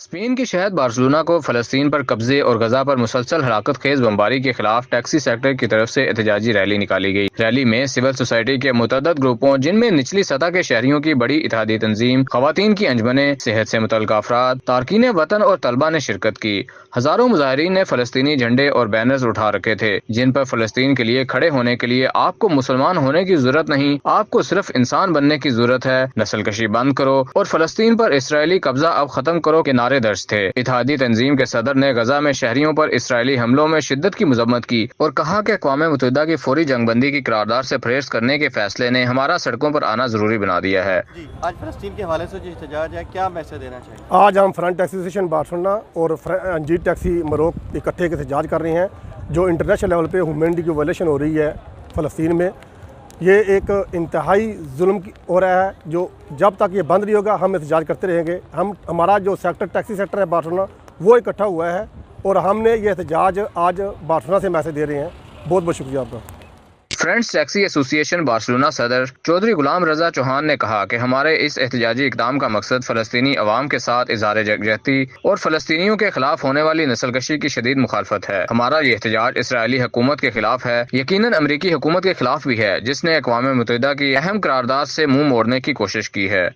Spain کے شہر Barcelona کو فلسطین پر قبضے اور غزہ پر مسلسل ہلاکت خیز بمباری کے خلاف ٹیکسی سیکٹر کی طرف سے احتجاجی ریلی نکالی گئی۔ ریلی میں سول سوسائٹی کے متعدد گروپوں، جن میں نچلی سطح کے شہریوں کی بڑی اتحادی تنظیم، خواتین کی انجمنیں، صحت سے متعلقہ افراد، تارکین وطن اور طلبہ نے شرکت کی۔ ہزاروں مظاہرین نے فلسطینی جھنڈے اور بینرز اٹھا رکھے تھے، جن پر فلسطین کے لیے کھڑے ہونے کے لیے آپ کو مسلمان ہونے کی ضرورت نہیں، آپ کو صرف انسان بننے کی ضرورت ہے، نسل کشی بند کرو اور فلسطین پر اسرائیلی قبضہ اب ختم کرو کے نعرے درج تھے۔ اتحادی تنظیم کے صدر نے غزہ میں شہریوں پر اسرائیلی حملوں میں شدت کی مذمت کی اور کہا کہ اقوام متحدہ کی فوری جنگ بندی کی قرارداد سے پرہیز کرنے کے فیصلے نے ہمارا سڑکوں پر آنا ضروری بنا دیا ہے۔ آج فلسطین کے حوالے سے جو احتجاج ہے، کیا میسج دینا چاہیے؟ آج ہم فرنٹ ٹیکسی اسوسیشن بارسلونا اور جی ٹیکسی مروک اکٹھے کے احتجاج کر رہے ہیں، جو انٹرنیشنل لیول پہ ہیومینٹی کی وائلیشن ہو رہی ہے فلسطین میں۔ یہ ایک انتہائی ظلم ہو رہا ہے، جو جب تک یہ بند نہیں ہوگا ہم احتجاج کرتے رہیں گے۔ ہمارا جو ٹیکسی سیکٹر ہے بارسلونا، وہ اکٹھا ہوا ہے اور ہم نے یہ احتجاج آج بارسلونا سے میسج دے رہے ہیں۔ بہت بہت شکریہ آپ کا۔ فرینڈز ٹیکسی ایسوسی ایشن بارسلونا صدر چودھری غلام رضا چوہان نے کہا کہ ہمارے اس احتجاجی اقدام کا مقصد فلسطینی عوام کے ساتھ اظہار یکجہتی اور فلسطینیوں کے خلاف ہونے والی نسل کشی کی شدید مخالفت ہے۔ ہمارا یہ احتجاج اسرائیلی حکومت کے خلاف ہے، یقیناً امریکی حکومت کے خلاف بھی ہے، جس نے اقوام متحدہ کی اہم قرارداد سے منہ موڑنے کی کوشش کی ہے۔